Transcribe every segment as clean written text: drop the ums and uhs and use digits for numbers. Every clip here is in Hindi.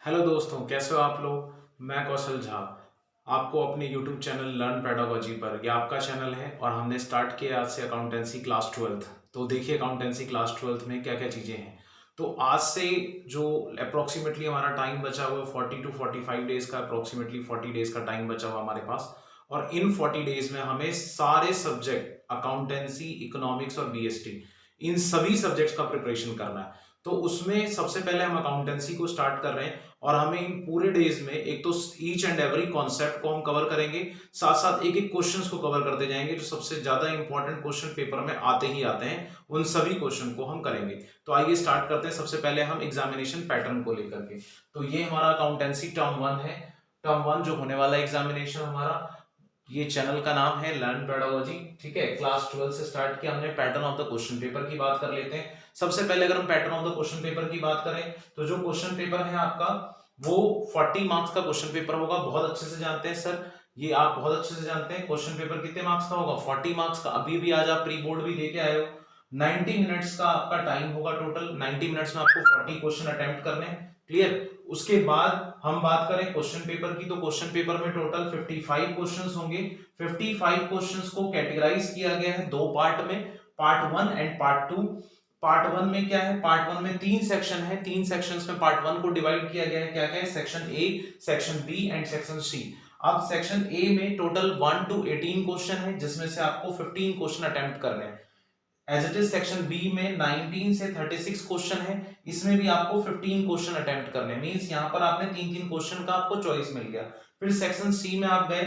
हेलो दोस्तों, कैसे हो आप लोग। मैं कौशल झा आपको अपने यूट्यूब चैनल लर्न पेडागोजी पर, यह आपका चैनल है और हमने स्टार्ट किया आज से अकाउंटेंसी क्लास 12th। तो देखिए अकाउंटेंसी क्लास 12th में क्या क्या चीज़ें हैं। तो आज से जो अप्रोक्सीमेटली हमारा टाइम बचा हुआ है 40 टू 45 डेज का, अप्रोक्सीमेटली 40 डेज का टाइम बचा हुआ हमारे पास। और इन 40 डेज में हमें सारे सब्जेक्ट अकाउंटेंसी, इकोनॉमिक्स और बीएसटी, इन सभी सब्जेक्ट्स का प्रिपरेशन करना है। तो उसमें सबसे पहले हम अकाउंटेंसी को स्टार्ट कर रहे हैं और हमें इन पूरे डेज में एक तो ईच एंड एवरी कॉन्सेप्ट को हम कवर करेंगे, साथ साथ एक एक क्वेश्चंस को कवर करते जाएंगे जो सबसे ज्यादा इंपॉर्टेंट क्वेश्चन पेपर में आते ही आते हैं, उन सभी क्वेश्चन को हम करेंगे। तो आइए स्टार्ट करते हैं। सबसे पहले हम एग्जामिनेशन पैटर्न को लेकर के, तो ये हमारा अकाउंटेंसी टर्म 1 है। टर्म 1 जो होने वाला एग्जामिनेशन हमारा, ये चैनल का नाम है लर्न पेडागोजी, ठीक है। क्लास 12 से स्टार्ट किया हमने। Pattern of the question paper की बात कर लेते हैं। सबसे पहले अगर हम pattern of the question paper की बात करें तो जो क्वेश्चन पेपर है आपका वो 40 मार्क्स का क्वेश्चन पेपर होगा। बहुत अच्छे से जानते हैं सर, ये आप बहुत अच्छे से जानते हैं क्वेश्चन पेपर कितने मार्क्स का होगा, 40 मार्क्स का। अभी भी आज आप प्री बोर्ड भी देके आए हो। 90 मिनट्स का आपका टाइम होगा टोटल। 90 मिनट्स में आपको 40 क्वेश्चन अटेम्प्ट करने हैं। क्लियर। उसके बाद हम बात करें क्वेश्चन पेपर की, तो क्वेश्चन पेपर में टोटल 55 क्वेश्चंस होंगे। 55 क्वेश्चंस को कैटेगराइज किया गया है दो पार्ट में, पार्ट 1 एंड पार्ट 2। पार्ट 1 में क्या है, पार्ट 1 में 3 सेक्शन है। 3 सेक्शंस में पार्ट 1 को डिवाइड किया गया है। क्या क्या है, section A, section B and section C. अब सेक्शन ए में टोटल 1 टू 18 क्वेश्चन है, जिसमें से आपको 15 क्वेश्चन अटेम्प्ट करने हैं। As it is section B में 19 से 36 क्वेश्चन है, इसमें भी आपको 15 क्वेश्चन अटेम्प्ट करने हैं। मींस यहां पर आपने 3-3 क्वेश्चन का आपको चॉइस मिल गया। फिर सेक्शन सी में आप गए,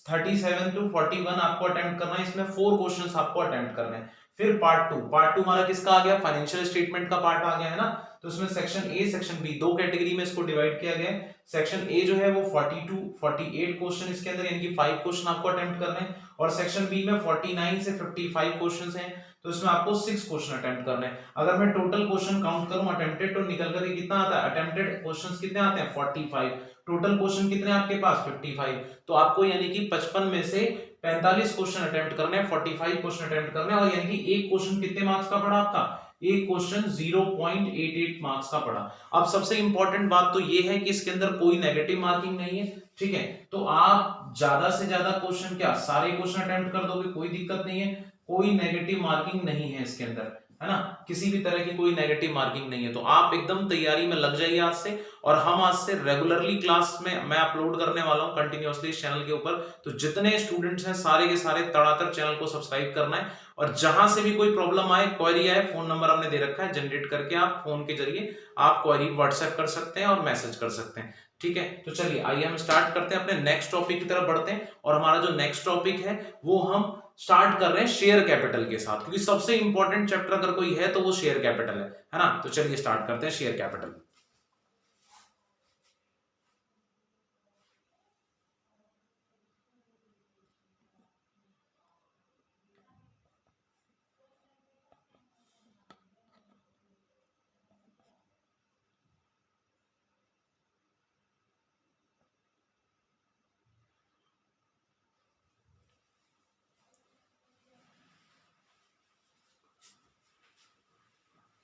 37 टू 41 आपको अटेम्प्ट करना है, इसमें 4 क्वेश्चंस आपको अटेम्प्ट करने हैं। फिर पार्ट 2, पार्ट 2 हमारा किसका आ गया, फाइनेंशियल स्टेटमेंट का पार्ट आ गया है ना। तो इसमें सेक्शन ए, सेक्शन बी, दो कैटेगरी में इसको डिवाइड किया गया है। सेक्शन ए जो है वो 42 48 क्वेश्चन इसके अंदर, यानी कि 5 क्वेश्चन आपको अटेम्प्ट करने हैं। और सेक्शन बी में 49 से 55 क्वेश्चंस हैं, तो इसमें आपको 6 क्वेश्चन अटेम्प्ट करने हैं। अगर मैं टोटल क्वेश्चन काउंट करूं अटेम्प्टेड, तो निकल कर कितना आता है, अटेम्प्टेड क्वेश्चंस कितने आते हैं 45। टोटल क्वेश्चन कितने आपके पास 55। तो आपको यानी कि 55 में से 45 क्वेश्चन अटेम्प्ट करने हैं, 45 क्वेश्चन अटेम्प्ट करने हैं। और यानी कि एक क्वेश्चन कितने मार्क्स का पड़ा आपका, एक क्वेश्चन 0.88 मार्क्स का पड़ा। अब सबसे इंपॉर्टेंट बात तो ये है कि इसके अंदर कोई नेगेटिव मार्किंग नहीं है, ठीक है। तो आप ज्यादा से ज्यादा क्वेश्चन, क्या सारे क्वेश्चन अटेम्प्ट कर दोगे, कोई दिक्कत नहीं है। कोई नेगेटिव मार्किंग नहीं है इसके अंदर, है ना। किसी भी तरह की कोई नेगेटिव मार्किंग नहीं है। तो आप एकदम तैयारी में लग जाइए आज से। और हम आज से रेगुलरली क्लास में मैं अपलोड करने वाला हूं कंटिन्यूअसली इस चैनल के ऊपर। तो जितने स्टूडेंट्स हैं सारे के सारे तड़ातड़ चैनल को सब्सक्राइब करना है। और जहां से भी कोई प्रॉब्लम आए, क्वेरी आए, फोन नंबर हमने दे रखा है, जनरेट करके आप फोन के जरिए आप क्वेरी व्हाट्सएप कर सकते हैं और मैसेज कर सकते हैं, ठीक है। तो चलिए आइए हम स्टार्ट करते हैं, अपने नेक्स्ट टॉपिक की तरफ बढ़ते हैं। और हमारा जो नेक्स्ट टॉपिक है वो हम स्टार्ट कर रहे हैं शेयर कैपिटल के साथ, क्योंकि सबसे इंपॉर्टेंट चैप्टर अगर कोई है तो वो शेयर कैपिटल है ना। तो चलिए स्टार्ट करते हैं शेयर कैपिटल।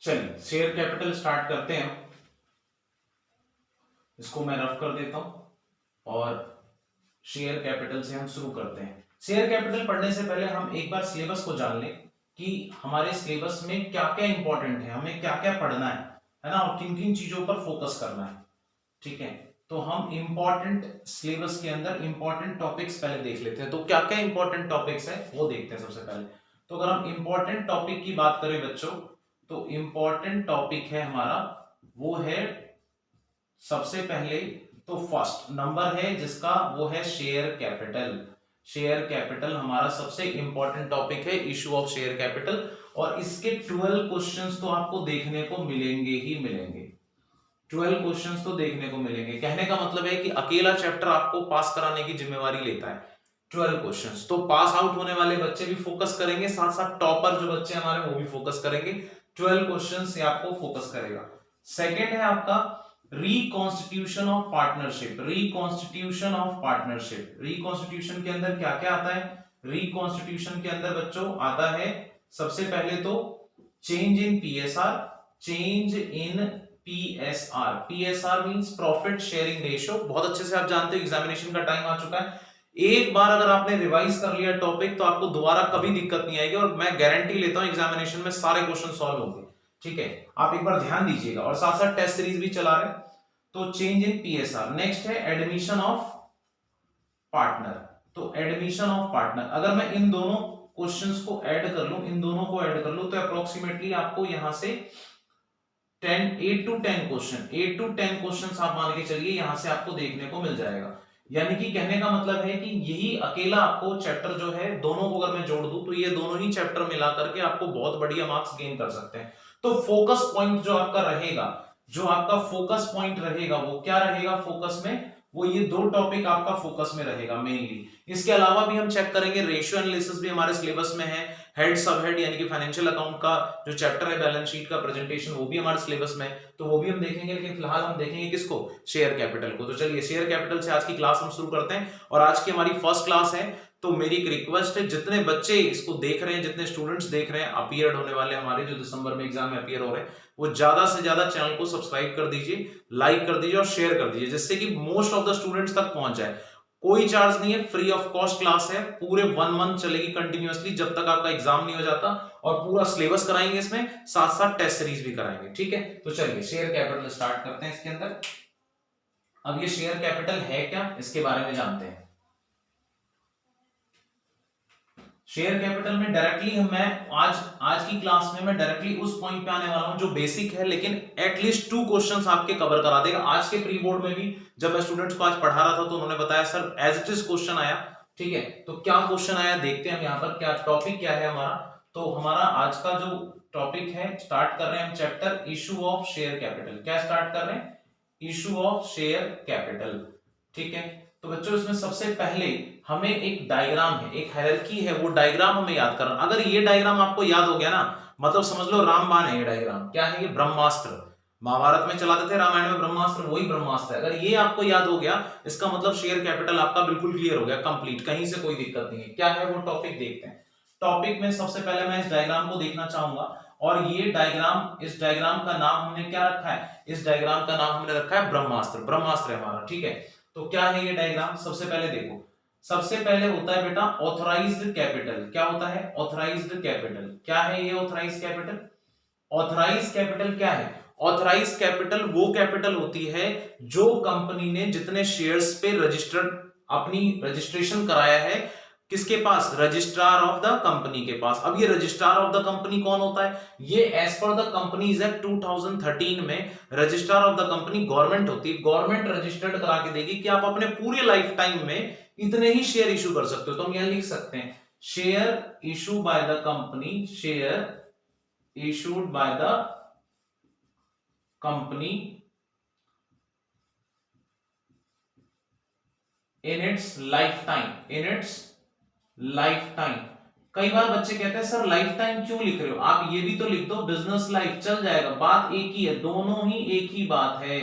चलिए शेयर कैपिटल स्टार्ट करते हैं। इसको मैं रफ कर देता हूं और शेयर कैपिटल से हम शुरू करते हैं। शेयर कैपिटल पढ़ने से पहले हम एक बार सिलेबस को जान लें कि हमारे सिलेबस में क्या क्या इंपॉर्टेंट है, हमें क्या क्या पढ़ना है ना, और किन किन चीजों पर फोकस करना है, ठीक है। तो हम इंपॉर्टेंट सिलेबस के अंदर इंपॉर्टेंट टॉपिक्स पहले देख लेते हैं। तो क्या क्या इंपॉर्टेंट टॉपिक्स है वो देखते हैं सबसे पहले। तो अगर हम इंपॉर्टेंट टॉपिक की बात करें बच्चों, तो इंपॉर्टेंट टॉपिक है हमारा, वो है सबसे पहले तो फर्स्ट नंबर है जिसका, वो है शेयर कैपिटल। शेयर कैपिटल हमारा सबसे इंपॉर्टेंट टॉपिक है, इशू ऑफ शेयर कैपिटल। और इसके 12 क्वेश्चंस तो आपको देखने को मिलेंगे ही मिलेंगे। 12 क्वेश्चंस तो देखने को मिलेंगे। कहने का मतलब है कि अकेला चैप्टर आपको पास कराने की जिम्मेवारी लेता है। 12 क्वेश्चंस तो पास आउट होने वाले बच्चे भी फोकस करेंगे, साथ साथ टॉपर जो बच्चे हमारे वो भी फोकस करेंगे। 12 क्वेश्चंस से आपको फोकस करेगा। सेकंड है आपका reconstitution of partnership. Reconstitution of partnership, reconstitution के अंदर क्या क्या आता है, रिकॉन्स्टिट्यूशन के अंदर बच्चों आता है सबसे पहले तो change in PSR, change in PSR, PSR means profit sharing ratio. बहुत अच्छे से आप जानते हो, एग्जामिनेशन का टाइम आ चुका है। एक बार अगर आपने रिवाइज कर लिया टॉपिक तो आपको दोबारा कभी दिक्कत नहीं आएगी, और मैं गारंटी लेता हूं एग्जामिनेशन में सारे क्वेश्चन सॉल्व होंगे। ठीक है, आप एक बार ध्यान दीजिएगा, और साथ साथ टेस्ट सीरीज भी चला रहे। तो चेंज इन PSR। नेक्स्ट है एडमिशन ऑफ पार्टनर। तो एडमिशन ऑफ पार्टनर, अगर मैं इन दोनों क्वेश्चंस को ऐड कर लूं, इन दोनों को ऐड कर लूं, तो अप्रोक्सीमेटली आपको यहां से 8 to 10 क्वेश्चन, 8 to 10 क्वेश्चन आप मान के चलिए यहां से आपको देखने को मिल जाएगा। यानी कि कहने का मतलब है कि यही अकेला आपको चैप्टर जो है, दोनों को अगर मैं जोड़ दूं तो ये दोनों ही चैप्टर मिला करके आपको बहुत बढ़िया मार्क्स गेन कर सकते हैं। तो फोकस पॉइंट जो आपका रहेगा, जो आपका फोकस पॉइंट रहेगा वो क्या रहेगा फोकस में, वो ये दो टॉपिक आपका फोकस में रहेगा मेनली। इसके अलावा भी हम चेक करेंगे, रेशियो एनालिसिस भी हमारे सिलेबस में है, हेड सब हेड यानी कि फाइनेंशियल अकाउंट का जो चैप्टर है, बैलेंस शीट का प्रेजेंटेशन, वो भी हमारे सिलेबस में है, तो वो भी हम देखेंगे। लेकिन फिलहाल हम देखेंगे किसको, शेयर कैपिटल को। तो चलिए शेयर कैपिटल से आज की क्लास हम शुरू करते हैं, और आज की हमारी फर्स्ट क्लास है। तो मेरी एक रिक्वेस्ट है, जितने बच्चे इसको देख रहे हैं, जितने स्टूडेंट्स देख रहे हैं, अपीयर होने वाले हमारे जो दिसंबर में एग्जाम में अपीयर हो रहे हैं, वो ज्यादा से ज्यादा चैनल को सब्सक्राइब कर दीजिए, लाइक कर दीजिए और शेयर कर दीजिए, जिससे कि मोस्ट ऑफ द स्टूडेंट्स तक पहुंच जाए। कोई चार्ज नहीं है, फ्री ऑफ कॉस्ट क्लास है, पूरे 1 मंथ चलेगी कंटिन्यूअसली जब तक आपका एग्जाम नहीं हो जाता, और पूरा सिलेबस कराएंगे इसमें, साथ साथ टेस्ट सीरीज भी कराएंगे। ठीक है, तो चलिए शेयर कैपिटल स्टार्ट करते हैं इसके अंदर। अब ये शेयर कैपिटल है क्या, इसके बारे में जानते हैं। शेयर कैपिटल में डायरेक्टली मैं आज की क्लास में मैं डायरेक्टली उस पॉइंट पे आने वाला हूं जो बेसिक है, लेकिन एटलीस्ट 2 क्वेश्चंस आपके कवर करा देगा। आज के प्री बोर्ड में भी जब मैं स्टूडेंट्स को आज पढ़ा रहा था तो उन्होंने बताया sir as it is question आया। ठीक है, तो क्या क्वेश्चन आया देखते हैं हम यहाँ पर, क्या टॉपिक क्या है हमारा। तो हमारा आज का जो टॉपिक है, स्टार्ट कर रहे हैं हम chapter issue of share capital. क्या स्टार्ट कर रहे हैं, इशू ऑफ शेयर कैपिटल। ठीक है, तो बच्चों इसमें सबसे पहले हमें एक डायग्राम है, एक हायरार्की है, वो डायग्राम हमें याद करना। अगर ये डायग्राम आपको याद हो गया ना, मतलब समझ लो रामबाण है ये डायग्राम। क्या है ये, ब्रह्मास्त्र। महाभारत में चलाते थे, रामायण में ब्रह्मास्त्र, वही ब्रह्मास्त्र है। अगर ये आपको याद हो गया, इसका मतलब शेयर कैपिटल आपका बिल्कुल क्लियर हो गया, कंप्लीट, कहीं से कोई दिक्कत नहीं है। क्या है वो टॉपिक, देखते हैं। टॉपिक में सबसे पहले मैं इस डायग्राम को देखना चाहूंगा, और ये डायग्राम, इस डायग्राम का नाम हमने क्या रखा है, इस डायग्राम का नाम हमने रखा है ब्रह्मास्त्र। ब्रह्मास्त्र है हमारा। ठीक है, तो क्या है ये डायग्राम, सबसे पहले देखो। सबसे पहले होता है बेटा ऑथराइज्ड कैपिटल। क्या होता है, ऑथराइज्ड कैपिटल। क्या है ये ऑथराइज्ड कैपिटल, ऑथराइज्ड कैपिटल क्या है, ऑथराइज्ड कैपिटल वो कैपिटल होती है जो कंपनी ने जितने शेयर्स पे रजिस्टर्ड, अपनी रजिस्ट्रेशन कराया है, किसके पास, रजिस्ट्रार ऑफ द कंपनी के पास। अब ये रजिस्ट्रार ऑफ द कंपनी कौन होता है, ये as per the companies act 2013 में registrar of the company government होती है। गवर्नमेंट रजिस्टर्ड करा के देगी कि आप अपने पूरे लाइफ टाइम में इतने ही शेयर इशू कर सकते हो। तो हम यहां लिख सकते हैं share issue by the company, share issued by the company in its life time, in its life time. कई बार बच्चे कहते हैं सर लाइफ टाइम क्यों लिख रहे हो, आप ये भी तो लिख दो बिजनेस लाइफ, चल जाएगा, बात एक ही है, दोनों ही एक ही बात है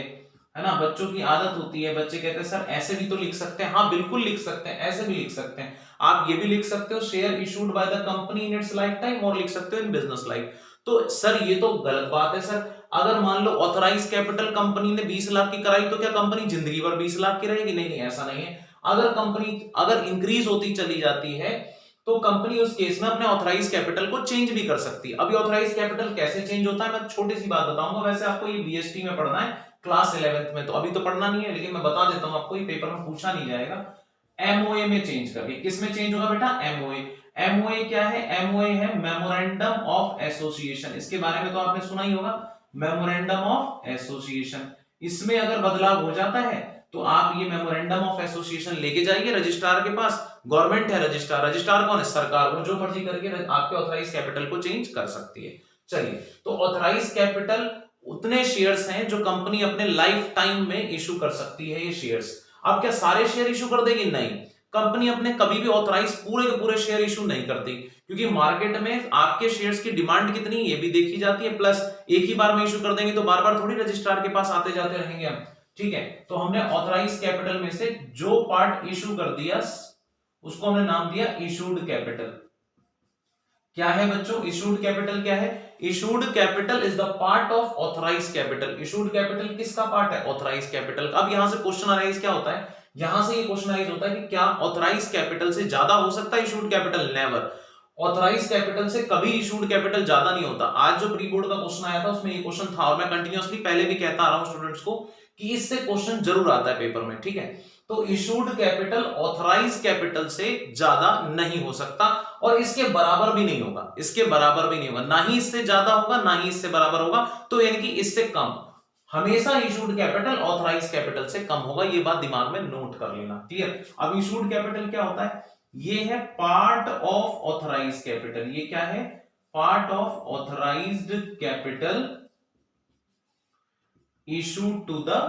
ना। बच्चों की आदत होती है, बच्चे कहते हैं सर ऐसे भी तो लिख सकते हैं। हाँ बिल्कुल लिख सकते हैं, ऐसे भी लिख सकते हैं। आप ये भी लिख सकते हो share issued by the company in its life time, और लिख सकते हो इन बिजनेस लाइफ। तो सर ये तो गलत बात है सर। अगर मान लो ऑथराइज कैपिटल कंपनी ने 20 लाख की कराई, तो क्या कंपनी जिंदगी भर 20 लाख की रहेगी, नहीं नहीं ऐसा नहीं है। अगर कंपनी अगर इंक्रीज होती चली जाती है, तो कंपनी उस केस में अपने ऑथराइज कैपिटल को चेंज भी कर सकती है। अभी ऑथराइज कैपिटल कैसे चेंज होता है, मैं छोटी सी बात बताऊंगा। वैसे आपको ये बीएसटी में पढ़ना है क्लास 11th में, तो अभी तो पढ़ना नहीं है, लेकिन मैं बता देता हूं आपको, ये पेपर में पूछा नहीं जाएगा। एमओए में चेंज करके, किस में चेंज होगा बेटा, एमओए। एमओए क्या है, एमओए है मेमोरेंडम ऑफ एसोसिएशन। इसके बारे में तो आपने सुना ही होगा, मेमोरेंडम ऑफ एसोसिएशन। इसमें अगर बदलाव हो जाता है तो आप ये मेमोरेंडम ऑफ एसोसिएशन लेके जाइए रजिस्ट्रार के पास। गवर्नमेंट है रजिस्ट्रार, रजिस्ट्रार कौन है, सरकार, वो जो मर्जी करके आपके ऑथराइज कैपिटल को चेंज कर सकती है। चलिए, तो ऑथराइज कैपिटल उतने शेयर्स हैं जो कंपनी अपने लाइफ टाइम में इशू कर सकती है, ये शेयर्स। अब क्या सारे शेयर इशू कर देगी, नहीं, कंपनी अपने कभी भी ऑथराइज पूरे के पूरे शेयर इशू नहीं करती, क्योंकि मार्केट में आपके शेयर्स की डिमांड कितनी है ये भी देखी जाती है, प्लस एक ही बार में इशू कर देंगे तो बार बार थोड़ी रजिस्ट्रार के पास आते जाते रहेंगे हम। ठीक है, तो हमने ऑथराइज कैपिटल में से जो पार्ट इशू कर दिया उसको हमने नाम दिया इशूड कैपिटल। क्या है बच्चों, इशूड कैपिटल क्या है, issued capital is the part of authorise capital. Issued capital किसका पार्ट है? ऑथराइज कैपिटल का। अब यहां से क्वेश्चन अराइज क्या होता है, यहां से ये क्वेश्चन अराइज होता है कि क्या ऑथराइज कैपिटल से ज्यादा हो सकता है issued capital? Never. Authorise capital से कभी इशूड कैपिटल ज्यादा नहीं होता। आज जो प्री बोर्ड का क्वेश्चन आया था उसमें ये क्वेश्चन था, और मैं कंटिन्यूअसली पहले भी कहता आ रहा हूं स्टूडेंट्स को कि इससे क्वेश्चन जरूर आता है पेपर में, ठीक है। तो इशूड कैपिटल ऑथराइज कैपिटल से ज्यादा नहीं हो सकता, और इसके बराबर भी नहीं होगा, इसके बराबर भी नहीं होगा, ना ही इससे ज्यादा होगा ना ही इससे बराबर होगा, तो यानी कि इससे कम। हमेशा इशूड कैपिटल ऑथराइज कैपिटल से कम होगा, ये बात दिमाग में नोट कर लेना, क्लियर। अब इशूड कैपिटल क्या होता है? ये है पार्ट ऑफ ऑथराइज कैपिटल। ये क्या है? Part of authorised capital issued to the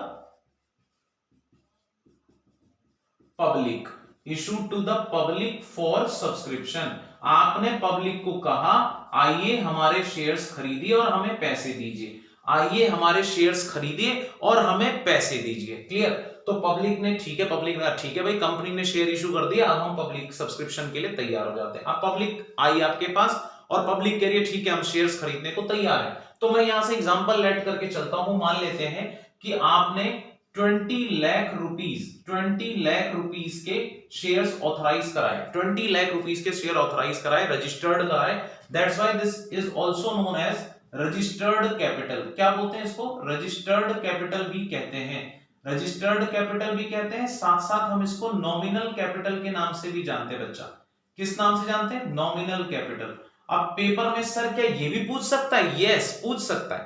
public, issued to the public for subscription. आपने पब्लिक को कहा आइए हमारे शेयर्स खरीदिए और हमें पैसे दीजिए, आइए हमारे शेयर्स खरीदिए और हमें पैसे दीजिए, क्लियर। तो पब्लिक ने ठीक है, पब्लिक ने ठीक है भाई कंपनी ने शेयर इशू कर दिया, अब हम पब्लिक सब्सक्रिप्शन के लिए तैयार हो जाते हैं। अब पब्लिक आई आपके पास और पब्लिक कह रही है ठीक है हम शेयर्स खरीदने को तैयार हैं। तो मैं यहां से एग्जांपल लेट करके चलता हूं। मान लेते हैं कि आपने 20 लाख रुपीस के शेयर्स ऑथराइज कराए, 20 लाख रुपीस के शेयर ऑथराइज कराए, रजिस्टर्ड कराए। That's why this is also known as registered capital. क्या बोलते हैं इसको? रजिस्टर्ड कैपिटल भी कहते हैं, रजिस्टर्ड कैपिटल भी कहते हैं। साथ साथ हम इसको नॉमिनल कैपिटल के नाम से भी जानते हैं बच्चा। किस नाम से जानते हैं? Nominal capital. अब पेपर में सर क्या ये भी पूछ सकता है? यस, पूछ सकता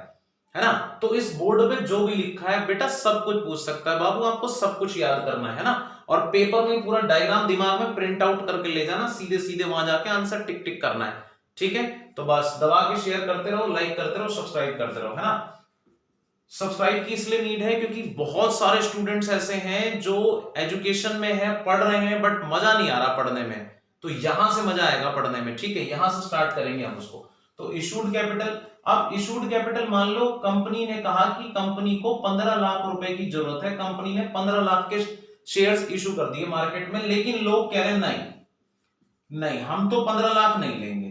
है ना। तो इस बोर्ड पे जो भी लिखा है बेटा सब कुछ पूछ सकता है बाबू, आपको सब कुछ याद करना है ना। और पेपर में पूरा डायग्राम दिमाग में प्रिंट आउट करके ले जाना, सीधे सीधे वहां जाके आंसर टिक टिक करना है, ठीक है। तो बस दबा के शेयर करते रहो, लाइक करते रहो, सब्सक्राइब करते रहो, है ना। सब्सक्राइब की इसलिए नीड है क्योंकि बहुत सारे स्टूडेंट्स ऐसे हैं जो एजुकेशन में है, पढ़ रहे हैं, बट मजा नहीं आ रहा पढ़ने में। तो यहां से मजा आएगा पढ़ने में, ठीक है। यहां से स्टार्ट करेंगे हम उसको। तो इशूड कैपिटल, अब इशूड कैपिटल मान लो कंपनी ने कहा कि कंपनी को 15 लाख रुपए की जरूरत है, कंपनी ने 15 लाख के शेयर्स इशू कर दिए मार्केट में, लेकिन लोग कह रहे हैं नहीं नहीं हम तो 15 लाख नहीं लेंगे।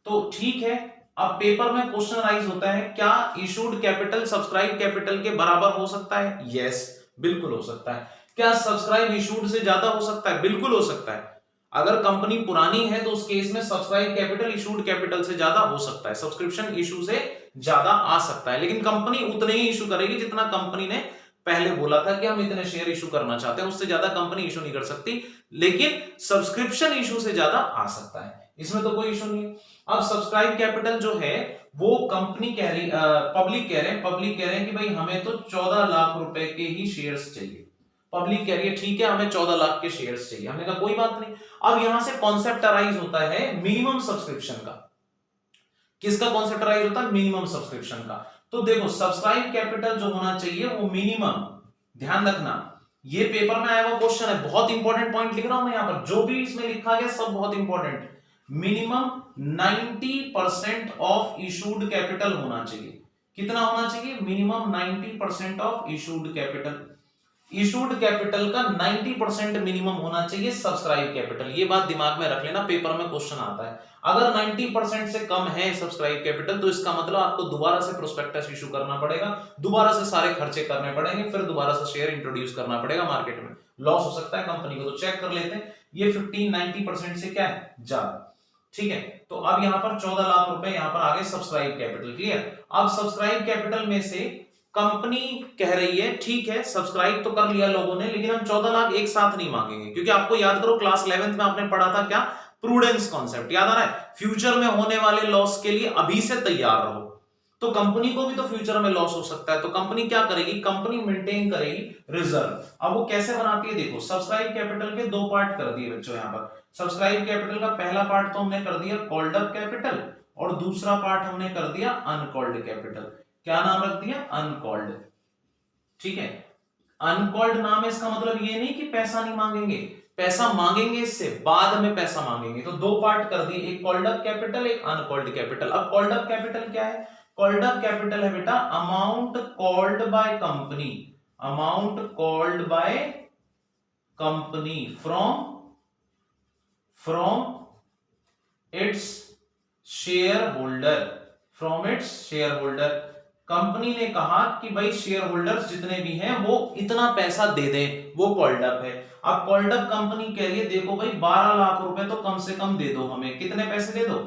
तो ठीक है, अब पेपर में क्वेश्चन राइज होता है क्या इशूड कैपिटल सब्सक्राइब कैपिटल के बराबर हो सकता है? यस, बिल्कुल हो सकता है। क्या सब्सक्राइब इशूड से ज्यादा हो सकता है? बिल्कुल हो सकता है। अगर कंपनी पुरानी है तो उस केस में सब्सक्राइब कैपिटल इशूड कैपिटल से ज्यादा हो सकता है, सब्सक्रिप्शन इशू से ज्यादा आ सकता है, लेकिन कंपनी उतने ही इशू करेगी जितना कंपनी ने पहले बोला था कि हम इतने शेयर इशू करना चाहते हैं, उससे ज्यादा कंपनी इशू नहीं कर सकती, लेकिन सब्सक्रिप्शन इशू से ज्यादा आ सकता है, इसमें तो कोई इशू नहीं है। अब सब्सक्राइब कैपिटल जो है वो कंपनी कह रही, पब्लिक कह रहे हैं कि भाई हमें तो 14 लाख रुपए के ही शेयर्स चाहिए। पब्लिक कह रही है ठीक है हमें 14 लाख के शेयर्स चाहिए। हमने कहा कोई बात नहीं। अब यहां से कॉन्सेप्ट अराइज होता है मिनिमम सब्सक्रिप्शन का। किसका कॉन्सेप्ट अराइज होता है? मिनिमम सब्सक्रिप्शन का। तो देखो सब्सक्राइब कैपिटल जो होना चाहिए वो मिनिमम, ध्यान रखना ये पेपर में आया हुआ क्वेश्चन है, बहुत इंपॉर्टेंट पॉइंट लिख रहा हूं मैं यहां पर, जो भी इसमें लिखा गया सब बहुत important. Minimum 90% of issued capital होना चाहिए। कितना होना चाहिए? Minimum 90% of issued capital. Issued capital का 90% मिनिमम होना चाहिए सब्सक्राइब कैपिटल। ये बात दिमाग में रख लेना, पेपर में क्वेश्चन आता है। अगर 90% से कम है सब्सक्राइब कैपिटल तो इसका मतलब आपको दोबारा से प्रोस्पेक्टस इशू करना पड़ेगा, दोबारा से सारे खर्चे करने पड़ेंगे, फिर दोबारा से शेयर इंट्रोड्यूस करना पड़ेगा मार्केट में, लॉस हो सकता है कंपनी को। तो चेक कर लेते हैं, ये 15-90% से क्या है? ज्यादा, ठीक है। तो अब यहां पर 14 लाख रुपए यहां पर आगे सब्सक्राइब कैपिटल, क्लियर। अब सब्सक्राइब कैपिटल में से कंपनी कह रही है ठीक है सब्सक्राइब तो कर लिया लोगों ने, लेकिन हम 14 लाख एक साथ नहीं मांगेंगे, क्योंकि आपको याद करो क्लास 11th में आपने पढ़ा था क्या? प्रूडेंस कॉन्सेप्ट, याद आ रहा है? फ्यूचर में होने वाले लॉस के लिए अभी से तैयार रहो। तो कंपनी को भी तो फ्यूचर में लॉस हो सकता है, तो कंपनी क्या करेगी? कंपनी मेंटेन करेगी रिजर्व। अब वो कैसे बनाती है देखो, सब्सक्राइब कैपिटल के दो पार्ट कर दिए बच्चों यहां पर। सब्सक्राइब कैपिटल का पहला पार्ट तो हमने कर दिया कॉल्ड अप कैपिटल, और दूसरा पार्ट हमने कर दिया अनकॉल्ड कैपिटल। क्या नाम रख दिया? अनकॉल्ड, ठीक है। अनकॉल्ड नाम है, इसका मतलब ये नहीं कि पैसा नहीं मांगेंगे, पैसा मांगेंगे, इससे बाद में पैसा मांगेंगे। तो दो पार्ट कर दिए, एक कॉल्ड अप कैपिटल, एक अनकॉल्ड कैपिटल। अब कॉल्ड अप कैपिटल क्या है? कॉल्ड अप कैपिटल है बेटा amount called by company, amount called by company from its share holder, from its share holder. Company ने कहा कि भाई शेयर होल्डर्स जितने भी हैं वो इतना पैसा दे दें, वो कॉल्ड अप है। अब कॉल्ड अप कंपनी कह रही है देखो भाई 12 लाख रुपए तो कम से कम दे दो हमें। कितने पैसे दे दो?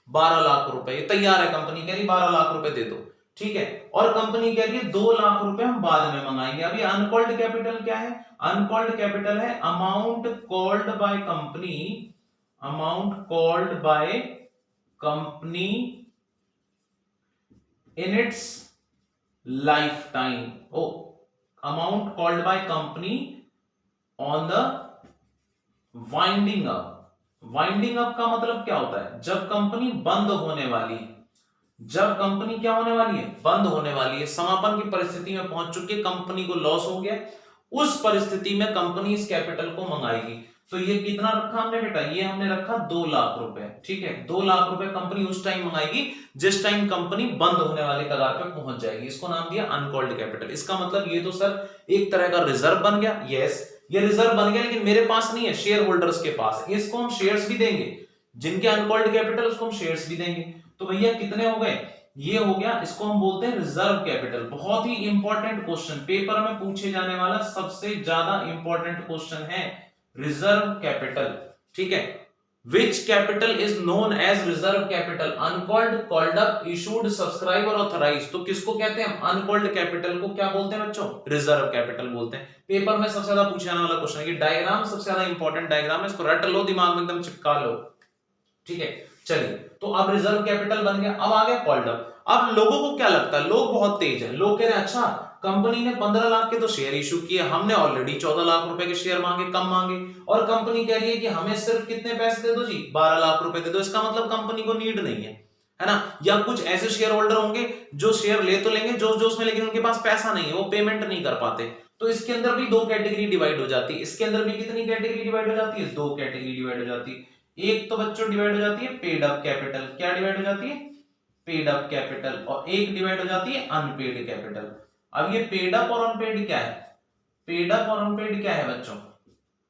12 लाख रुपए। तैयार है, कंपनी कह रही 12 लाख रुपए दे दो, ठीक है। और कंपनी कह रही है 2 लाख रुपए हम बाद में मंगाएंगे। अभी अनकॉल्ड कैपिटल क्या है? अनकॉल्ड कैपिटल है amount called by company, amount called by company in its lifetime. Oh, amount called by company on the winding up. Winding up का मतलब क्या होता है? जब कंपनी बंद होने वाली है, जब कंपनी क्या होने वाली है? बंद होने वाली है, समापन की परिस्थिति में पहुंच चुकी है, कंपनी को लॉस हो गया, उस परिस्थिति में कंपनी इस कैपिटल को मंगाएगी। तो ये कितना रखा हमने बेटा? ये हमने रखा 2 लाख रुपए, ठीक है। 2 लाख रुपए कंपनी उस टाइम मंगाएगी जिस टाइम कंपनी बंद होने वाली कगार पे पहुंच जाएगी। इसको नाम दिया अनकॉल्ड कैपिटल। इसका मतलब ये तो सर एक तरह का रिजर्व बन गया। यस, ये रिजर्व बन गया, लेकिन मेरे पास नहीं है, शेयर होल्डर्स के पास। इसको हम शेयर्स भी देंगे, जिनके अनकॉल्ड कैपिटल उसको हम शेयर्स भी देंगे। तो भैया कितने हो गए? ये हो गया, इसको हम बोलते हैं रिजर्व कैपिटल। बहुत ही इंपॉर्टेंट क्वेश्चन, पेपर में पूछे जाने वाला सबसे ज्यादा इंपॉर्टेंट क्वेश्चन है रिजर्व कैपिटल, ठीक है। Which capital is known as reserve capital? Uncalled, called up, issued, subscribe और authorized। तो किसको कहते हैं? अनकॉल्ड कैपिटल को क्या बोलते हैं बच्चों? रिजर्व कैपिटल बोलते हैं। पेपर में सबसे ज्यादा पूछे जाने वाला क्वेश्चन है। ये डायग्राम सबसे ज्यादा इंपॉर्टेंट डायग्राम है, इसको रट लो, दिमाग में एकदम चिपका लो, ठीक है। चलिए, तो अब रिजर्व कैपिटल बन गया। अब आ गया कॉल्ड अप। अब लोगों को क्या लगता है? लोग बहुत तेज हैं। लोग कह रहे हैं अच्छा कंपनी ने 15 लाख के तो शेयर इशू किए, हमने ऑलरेडी 14 लाख रुपए के शेयर मांगे, कम मांगे, और कंपनी कह रही है कि हमें सिर्फ कितने पैसे दे दो जी? 12 लाख रुपए दे दो। इसका मतलब कंपनी को नीड नहीं है ना। या कुछ ऐसे शेयर होल्डर होंगे जो शेयर ले तो लेंगे जोश जोश में, लेकिन उनके पास पैसा नहीं है, वो पेमेंट नहीं कर पाते। तो इसके अंदर भी 2 कैटेगरी डिवाइड हो जाती है। इसके अंदर भी कितनी कैटेगरी डिवाइड हो जाती है? 2 कैटेगरी डिवाइड हो जाती है। एक तो बच्चों डिवाइड हो जाती है पेड अप कैपिटल। क्या डिवाइड हो जाती है? Paid up capital. और एक डिवाइड हो जाती है अनपेड कैपिटल। अब ये पेड अप और अनपेड क्या है? पेड अप और अनपेड क्या है बच्चों?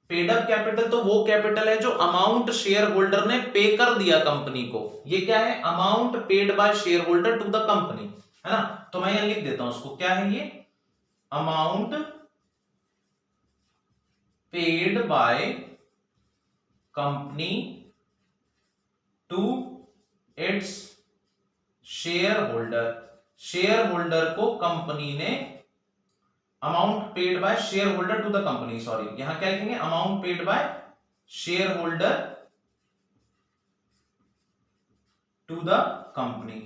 पेड अप कैपिटल तो वो कैपिटल है जो अमाउंट शेयर होल्डर ने पे कर दिया कंपनी को। ये क्या है? Amount paid by share holder to the company, है ना। तो मैं यहां लिख देता हूं उसको, क्या है ये? Amount paid by company to its share holder. Share holder को कंपनी ने amount paid by share holder to the company, sorry यहां क्या लिखेंगे? Amount paid by share holder to the company.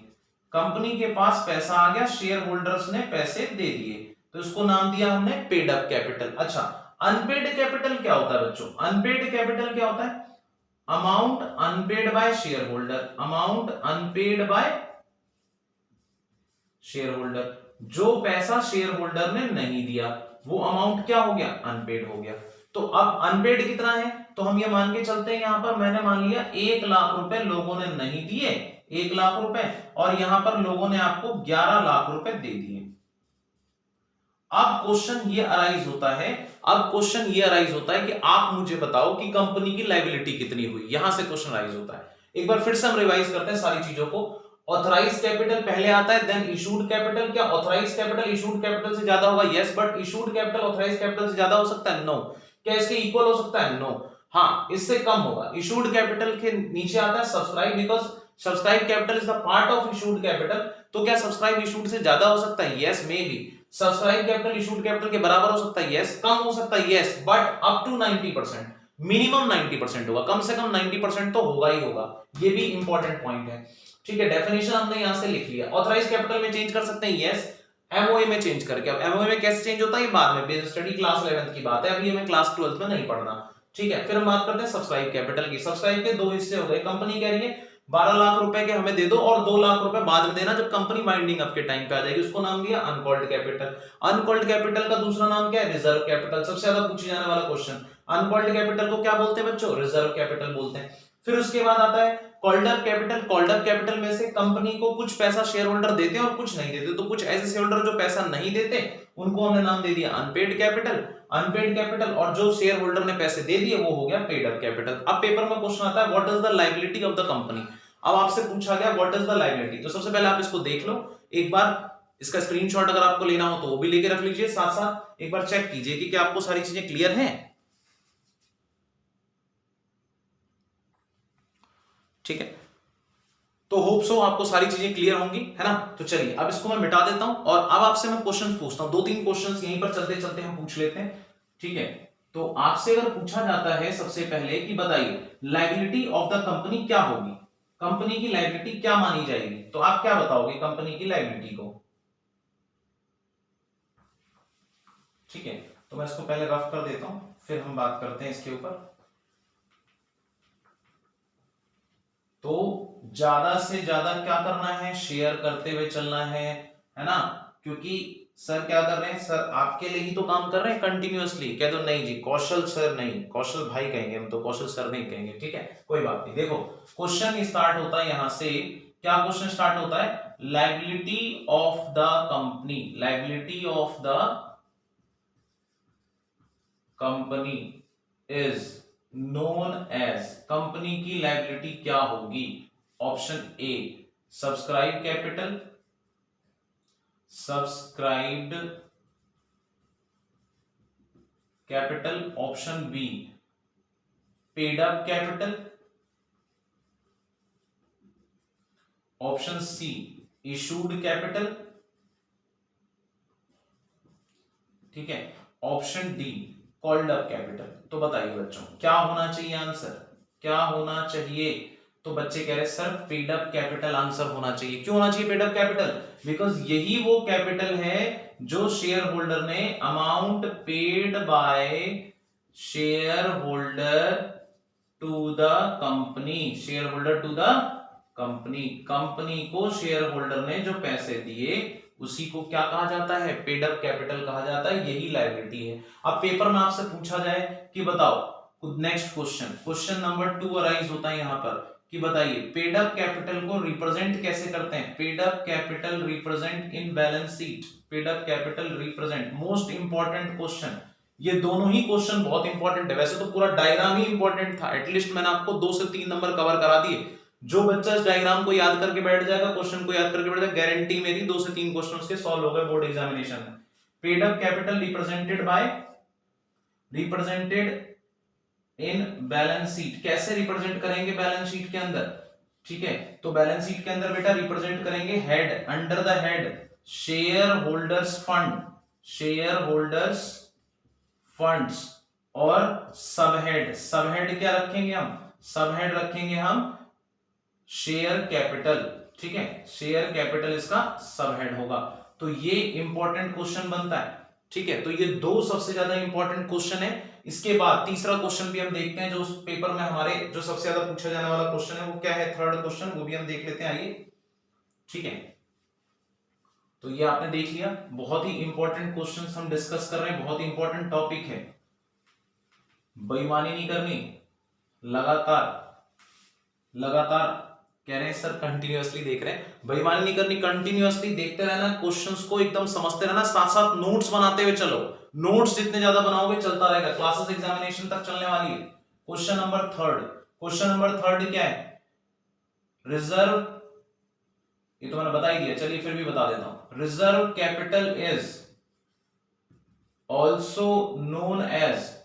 Company के पास पैसा आ गया, शेयर होल्डर्स ने पैसे दे दिए, तो इसको नाम दिया हमने पेड अप कैपिटल। अच्छा, अनपेड कैपिटल क्या होता है बच्चों? अनपेड कैपिटल क्या होता है? Amount unpaid by share holder. Amount unpaid by share holder, जो पैसा शेयर होल्डर ने नहीं दिया वो अमाउंट क्या हो गया? अनपेड हो गया। तो अब अनपेड कितना है? तो हम ये मान के चलते हैं, यहां पर मैंने मान लिया 1 लाख रुपए लोगों ने नहीं दिए, 1 लाख रुपए, और यहां पर लोगों ने आपको 11 लाख रुपए दे दिए। अब क्वेश्चन ये अराइज होता है, अब क्वेश्चन ये अराइज होता है कि आप मुझे बताओ कि कंपनी की लायबिलिटी कितनी हुई। यहां से क्वेश्चन अराइज होता है। एक बार फिर से हम रिवाइज करते हैं सारी चीजों को। ऑथराइज कैपिटल पहले आता है, देन इशूड कैपिटल। क्या ऑथराइज कैपिटल इशूड कैपिटल से ज्यादा होगा? Yes, but issued capital authorise capital से ज्यादा हो सकता है? नो। क्या इसके इक्वल हो सकता है? नो। हाँ, इससे कम होगा। इशूड कैपिटल के नीचे आता है subscribe, because subscribe capital is the part of issued capital. तो क्या सब्सक्राइब इशूड से ज्यादा हो सकता है? Yes, may be. Subscribe capital issued capital के बराबर हो सकता है? यस। कम हो सकता है? Yes, but up to 90%, minimum 90% होगा, कम से कम 90% तो होगा ही होगा। ये भी इंपॉर्टेंट पॉइंट है, ठीक है। डेफिनेशन हमने यहां से लिख लिया। ऑथराइज कैपिटल में चेंज कर सकते हैं? यस। एमओए में चेंज करके। अब एमओए में कैसे चेंज होता है ये बाद में, बेस स्टडी क्लास 11th की बात है, अभी हमें क्लास 12th में नहीं पढ़ना, ठीक है। फिर हम बात करते हैं सब्सक्राइब कैपिटल की। सब्सक्राइब के 2 हिस्से हो गए। कंपनी कह रही है 12 लाख रुपए के हमें दे दो और 2 लाख रुपए बाद में देना जब कंपनी वाइंडिंग अप के टाइम पे आ जाएगी। उसको नाम दिया अनकॉल्ड कैपिटल। अनकॉल्ड कैपिटल का दूसरा नाम क्या है? Reserve capital. सबसे ज्यादा पूछे जाने वाला क्वेश्चन। अनकॉल्ड कैपिटल को क्या बोलते हैं बच्चों? रिजर्व कैपिटल बोलते हैं। फिर उसके बाद आता है called up capital. Called up capital में से कंपनी को कुछ पैसा शेयर होल्डर देते हैं और कुछ नहीं देते। तो कुछ ऐसे शेयर होल्डर जो पैसा नहीं देते उनको हमने नाम दे दिया अनपेड कैपिटल। अनपेड कैपिटल, और जो शेयर होल्डर ने पैसे दे दिए वो हो गया पेड अप कैपिटल। अब पेपर में क्वेश्चन आता है what is the liability of the company. अब आपसे पूछा गया व्हाट इज द लायबिलिटी, तो सबसे पहले आप इसको देख लो एक बार, इसका स्क्रीनशॉट अगर आपको लेना हो तो वो भी लेके रख लीजिए, साथ साथ एक बार चेक कीजिए कि क्या आपको सारी चीजें क्लियर हैं। ठीक है, तो होप सो आपको सारी चीजें क्लियर होंगी, है ना। तो चलिए अब इसको मैं मिटा देता हूं और अब आपसे मैं क्वेश्चन पूछता हूं, 2-3 क्वेश्चंस यहीं पर चलते चलते हम पूछ लेते हैं। ठीक है, तो आपसे अगर पूछा जाता है सबसे पहले कि बताइए लायबिलिटी ऑफ द कंपनी क्या होगी, कंपनी की लायबिलिटी क्या मानी जाएगी, तो आप क्या बताओगे कंपनी की लायबिलिटी को। ठीक है, तो मैं इसको पहले रफ कर देता हूं, फिर हम बात करते हैं इसके ऊपर। तो ज्यादा से ज्यादा क्या करना है, शेयर करते हुए चलना है ना, क्योंकि सर क्या कर रहे हैं, सर आपके लिए ही तो काम कर रहे हैं कंटिन्यूअसली। कह दो नहीं जी कौशल सर नहीं, कौशल भाई कहेंगे हम तो, कौशल सर नहीं कहेंगे। ठीक है, कोई बात नहीं। देखो क्वेश्चन स्टार्ट होता है यहां से, क्या क्वेश्चन स्टार्ट होता है, liability of the company, liability of the company is known as, company की लायबिलिटी क्या होगी, option A subscribe capital, subscribed capital, option B paid up capital, option C issued capital, ठीक है, option D called up capital. तो बताइए बच्चों क्या होना चाहिए आंसर, क्या होना चाहिए। तो बच्चे कह रहे हैं sir paid up capital answer होना चाहिए। क्यों होना चाहिए पेड अप कैपिटल, बिकॉज यही वो कैपिटल है जो शेयर होल्डर ने amount paid by share holder to the company, share holder to the company, company को शेयर होल्डर ने जो पैसे दिए उसी को क्या कहा जाता है, पेड अप कैपिटल कहा जाता है, यही लायबिलिटी है। अब पेपर में आपसे पूछा जाए कि बताओ next question, question number 2 arise होता है यहां पर कि बताइए पेड अप कैपिटल को रिप्रेजेंट कैसे करते हैं, paid up capital represent in balance sheet, paid up capital represent, most important question. ये दोनों ही क्वेश्चन बहुत इंपॉर्टेंट है, वैसे तो पूरा डायग्राम ही इंपॉर्टेंट था, एटलीस्ट मैंने आपको 2 से 3 नंबर कवर करा दिए। जो बच्चा इस डायग्राम को याद करके बैठ जाएगा, क्वेश्चन को याद करके बैठ जाएगा, गारंटी मेरी 2 से 3 क्वेश्चन उसके सॉल्व हो गए बोर्ड एग्जामिनेशन में। Paid up capital represented by, represented in balance sheet, कैसे रिप्रेजेंट करेंगे बैलेंस शीट के अंदर, ठीक है। तो बैलेंस शीट के अंदर बेटा रिप्रेजेंट करेंगे head, under the head share holders fund, share holders funds, और सब हेड, सब हेड क्या रखेंगे हम, सब हेड रखेंगे हम शेयर कैपिटल, ठीक है, शेयर कैपिटल इसका सब हेड होगा। तो ये इंपॉर्टेंट क्वेश्चन बनता है, ठीक है। तो ये 2 सबसे ज्यादा इंपॉर्टेंट क्वेश्चन है। इसके बाद तीसरा क्वेश्चन भी हम देखते हैं जो उस पेपर में हमारे जो सबसे ज्यादा पूछा जाने वाला क्वेश्चन है वो क्या है, थर्ड क्वेश्चन, वो भी हम देख लेते हैं, आइए। ठीक है, तो ये आपने देख लिया, बहुत ही इंपॉर्टेंट क्वेश्चंस हम डिस्कस कर रहे हैं, बहुत ही इंपॉर्टेंट टॉपिक है, बेईमानी नहीं करनी, लगातार लगातार कह रहे हैं सर कंटिन्यूअसली देख रहे हैं, बेईमानी नहीं करनी, कंटिन्यूअसली देखते रहना, क्वेश्चंस को एकदम समझते रहना, साथ साथ नोट्स बनाते हुए चलो, नोट्स जितने ज्यादा बनाओगे चलता रहेगा, क्लासेस एग्जामिनेशन तक चलने वाली है। क्वेश्चन नंबर 3, क्वेश्चन नंबर 3 क्या है, रिजर्व, ये तो मैंने बता ही दिया, चलिए फिर भी बता देता हूं, reserve capital is also known as,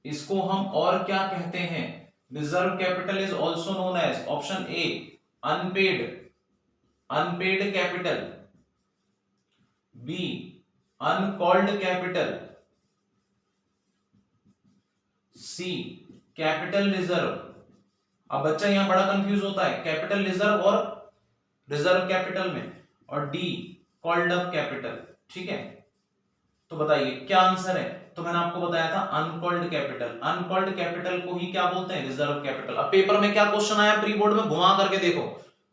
इसको हम और क्या कहते हैं, reserve capital is also known as, option A unpaid, unpaid capital, B uncalled capital, C capital reserve. अब बच्चा यहां बड़ा कंफ्यूज होता है कैपिटल रिजर्व और रिजर्व कैपिटल में, और डी कॉल्ड अप कैपिटल, ठीक है। तो बताइए क्या आंसर है, तो मैंने आपको बताया था अनकॉल्ड कैपिटल, अनकॉल्ड कैपिटल को ही क्या बोलते हैं, रिजर्व कैपिटल। अब पेपर में क्या क्वेश्चन आया प्री बोर्ड में, घुमा करके देखो,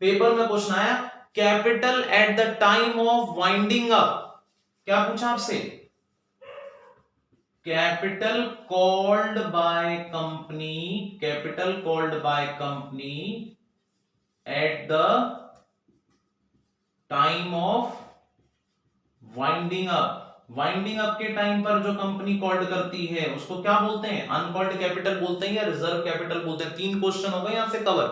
पेपर में क्वेश्चन आया capital at the time of winding up, क्या पूछा आपसे, capital called by company, capital called by company at the time of winding up, winding up के टाइम पर जो कंपनी कॉल्ड करती है उसको क्या बोलते हैं, अनकॉल्ड कैपिटल बोलते हैं या रिजर्व कैपिटल बोलते हैं। 3 क्वेश्चन हो गए यहां से कवर।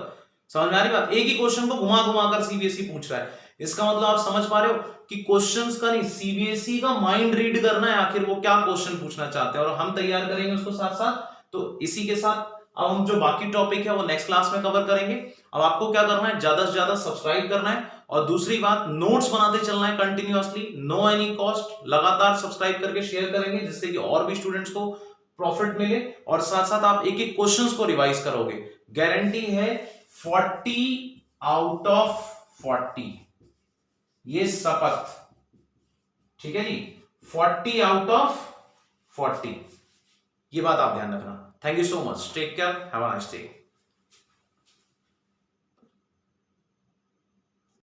समझ में आ रही बात? एक ही क्वेश्चन को घुमा घुमा कर सीबीएसई पूछ रहा है। इसका मतलब आप समझ पा रहे हो कि क्वेश्चंस का नहीं, सीबीएसई का माइंड रीड करना है, आखिर वो क्या क्वेश्चन पूछना चाहते हैं, और हम तैयार करेंगे उसको साथ साथ। तो इसी के साथ अब हम जो बाकी टॉपिक है वो नेक्स्ट क्लास में कवर करेंगे। अब आपको क्या करना है, ज्यादा से ज्यादा सब्सक्राइब करना है, और दूसरी बात, नोट्स बनाते चलना है कंटिन्यूअसली, नो एनी कॉस्ट, लगातार सब्सक्राइब करके शेयर करेंगे जिससे कि और भी स्टूडेंट्स को प्रॉफिट मिले, और साथ साथ आप एक एक क्वेश्चंस को रिवाइज करोगे। गारंटी है 40 आउट ऑफ 40, ये शपथ, ठीक है जी, 40 आउट ऑफ 40, ये बात आप ध्यान रखना। Thank you so much, take care, have a nice day.